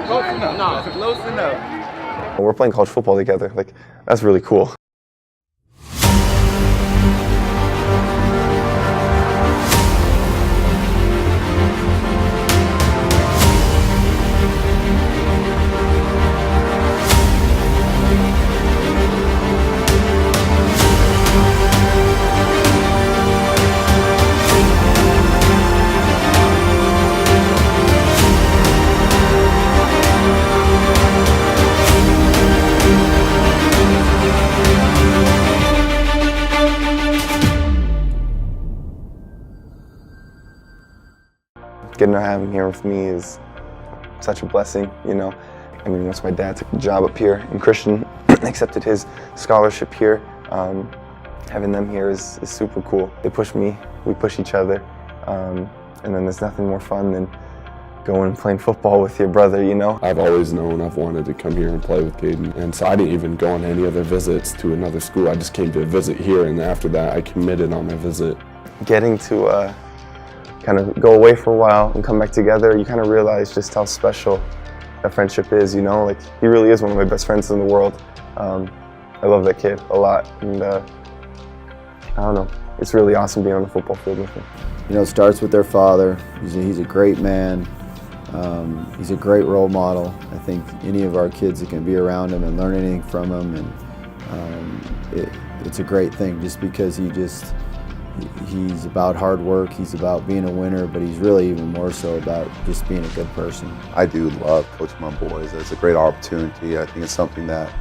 Close enough. No, close enough. We're playing college football together. Like, that's really cool. Getting to have him here with me is such a blessing, you know. I mean, once my dad took a job up here and Christian accepted his scholarship here, having them here is super cool. They push me, we push each other, and then there's nothing more fun than going and playing football with your brother, you know. I've always known I've wanted to come here and play with Caden, and so I didn't even go on any other visits to another school. I just came to visit here, and after that I committed on my visit. Getting to kind of go away for a while and come back together, you kind of realize just how special that friendship is, you know? Like, he really is one of my best friends in the world. I love that kid a lot, and I don't know, it's really awesome being on the football field with him. You know, it starts with their father. He's a great man. He's a great role model. I think any of our kids that can be around him and learn anything from him, and it's a great thing just because he's about hard work, he's about being a winner, but he's really even more so about just being a good person. I do love coaching my boys. It's a great opportunity. I think it's something that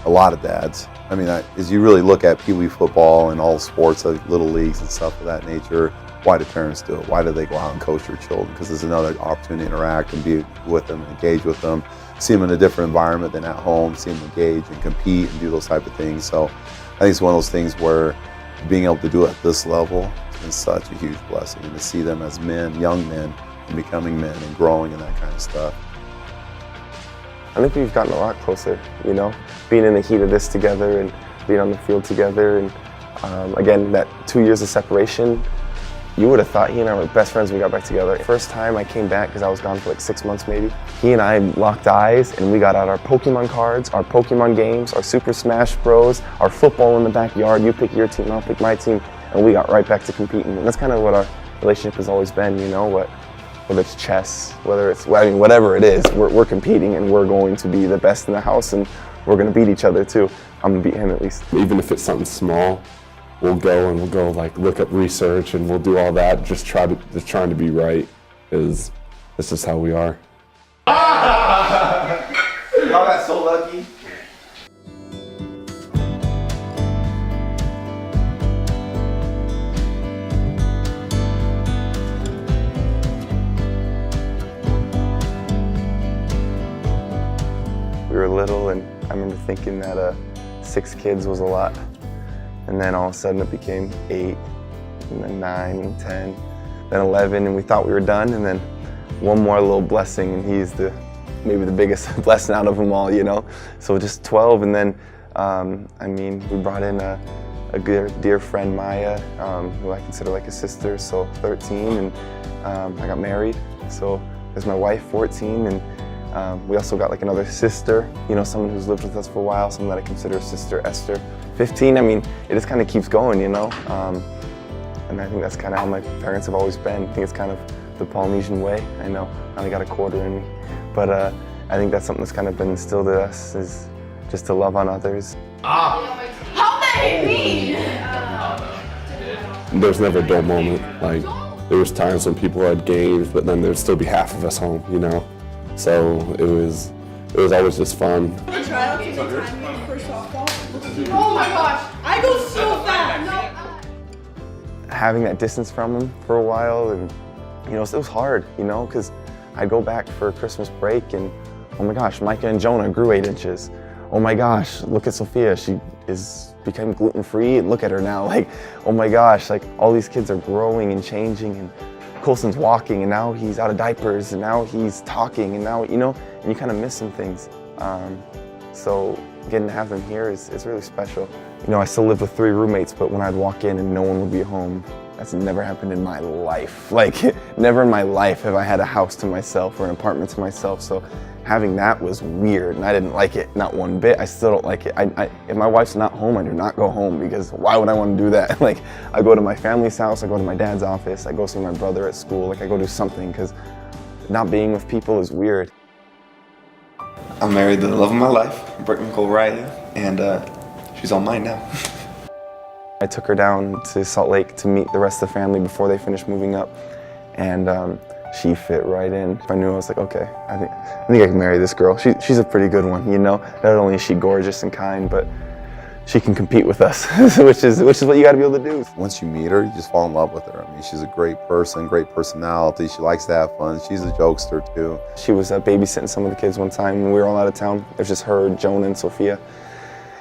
a lot of dads, I mean, as you really look at Pee Wee football and all sports, like little leagues and stuff of that nature, why do parents do it? Why do they go out and coach their children? Because there's another opportunity to interact and be with them, engage with them, see them in a different environment than at home, see them engage and compete and do those type of things. So I think it's one of those things where being able to do it at this level has been such a huge blessing, and to see them as men, young men, and becoming men and growing and that kind of stuff. I think we've gotten a lot closer, you know, being in the heat of this together and being on the field together. And again, that 2 years of separation, you would have thought he and I were best friends when we got back together. First time I came back, because I was gone for like 6 months maybe, he and I locked eyes and we got out our Pokemon cards, our Pokemon games, our Super Smash Bros, our football in the backyard. You pick your team, I'll pick my team, and we got right back to competing. And that's kind of what our relationship has always been, you know, whether it's chess, whether it's, I mean, whatever it is, we're competing and we're going to be the best in the house, and we're going to beat each other too. I'm going to beat him at least. Even if it's something small, we'll go like look up research and we'll do all that, just trying to be right. That's just how we are. Y'all got so lucky. We were little, and I remember thinking that 6 kids was a lot. And then all of a sudden it became 8, and then 9, and 10, then 11, and we thought we were done, and then one more little blessing, and he's maybe the biggest blessing out of them all, you know? So just 12, and then, I mean, we brought in a dear friend, Maya, who I consider like a sister, so 13, and I got married, so there's my wife, 14, and we also got like another sister, you know, someone who's lived with us for a while, someone that I consider sister, Esther. 15, I mean, it just kind of keeps going, you know? And I think that's kind of how my parents have always been. I think it's kind of the Polynesian way. I know I only got a quarter in me. But I think that's something that's kind of been instilled in us, is just to love on others. How did he me? There's never a dull moment. Like, there was times when people had games, but then there'd still be half of us home, you know? So it was always just fun. Oh my gosh, I go so fast. Having that distance from him for a while, and you know, it was hard, you know, because I'd go back for Christmas break and, oh my gosh, Micah and Jonah grew 8 inches. Oh my gosh, look at Sophia, she became gluten-free, and look at her now, like, oh my gosh, like all these kids are growing and changing, and Colson's walking, and now he's out of diapers, and now he's talking, and now, you know, and you kind of miss some things. So getting to have them here is really special. You know, I still live with 3 roommates, but when I'd walk in and no one would be home, That's never happened in my life. Like, never in my life have I had a house to myself or an apartment to myself. So having that was weird, and I didn't like it, not one bit. I still don't like it. If my wife's not home, I do not go home, because why would I want to do that? Like, I go to my family's house, I go to my dad's office, I go see my brother at school, like I go do something, because not being with people is weird. I'm married to the love of my life, Brittany Nicole Riley, and she's all mine now. I took her down to Salt Lake to meet the rest of the family before they finished moving up, and she fit right in. I knew, I was like, okay, I think I can marry this girl. She's a pretty good one, you know. Not only is she gorgeous and kind, but she can compete with us, which is what you got to be able to do. Once you meet her, you just fall in love with her. I mean, she's a great person, great personality. She likes to have fun. She's a jokester too. She was babysitting some of the kids one time when we were all out of town. It was just her, Jonah, and Sophia.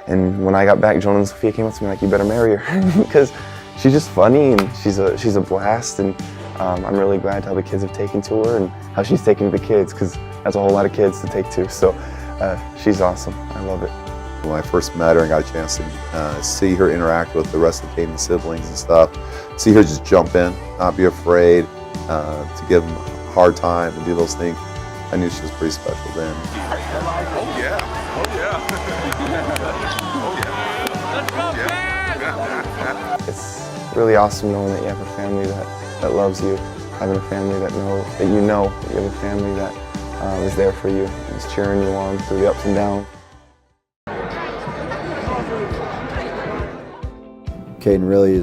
And when I got back, Jonah and Sophia came up to me like, you better marry her, because she's just funny and she's a blast. And I'm really glad how the kids have taken to her and how she's taken to the kids, because that's a whole lot of kids to take to. So she's awesome. I love it. When I first met her and got a chance to see her interact with the rest of Caden's siblings and stuff, see her just jump in, not be afraid to give them a hard time and do those things, I knew she was pretty special then. Oh yeah. Oh yeah. It's really awesome knowing that you have a family that loves you, having a family that you know that you have a family that is there for you, and is cheering you on through the ups and downs. Caden really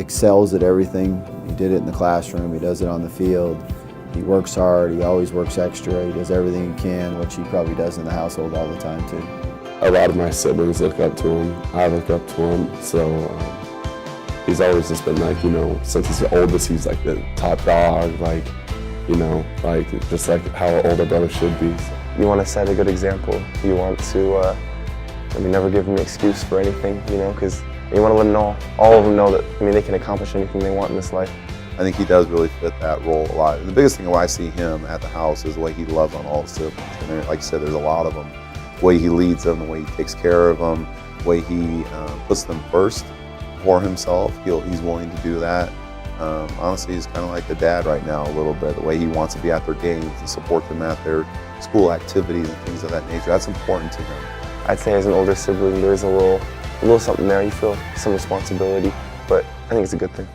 excels at everything. He did it in the classroom, he does it on the field. He works hard, he always works extra, he does everything he can, which he probably does in the household all the time too. A lot of my siblings look up to him. I look up to him. So he's always just been like, you know, since he's the oldest, he's like the top dog, like, you know, like just like how an older brother should be. You want to set a good example. You want to never give them an excuse for anything, you know, because you want to let them know, all of them know that, I mean, they can accomplish anything they want in this life. I think he does really fit that role a lot. And the biggest thing when I see him at the house is the way he loves on all the siblings. And like you said, there's a lot of them. The way he leads them, the way he takes care of them, the way he puts them first for himself. He's willing to do that. Honestly, he's kind of like a dad right now a little bit. The way he wants to be at their games and support them at their school activities and things of that nature. That's important to him. I'd say as an older sibling, there's a little something there. You feel some responsibility, but I think it's a good thing.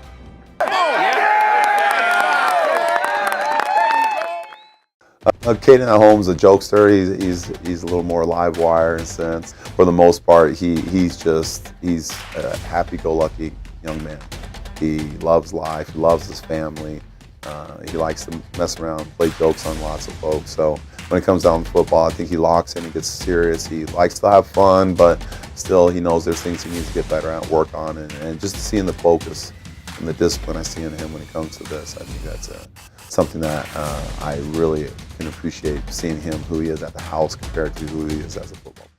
Caden at home's a jokester. He's a little more live wire in a sense. For the most part, he's a happy-go-lucky young man. He loves life. He loves his family. He likes to mess around, play jokes on lots of folks. So when it comes down to football, I think he locks in. He gets serious. He likes to have fun, but still he knows there's things he needs to get better at, work on, and just seeing the focus and the discipline I see in him when it comes to this, I think that's something that I really can appreciate, seeing him, who he is at the house compared to who he is as a football player.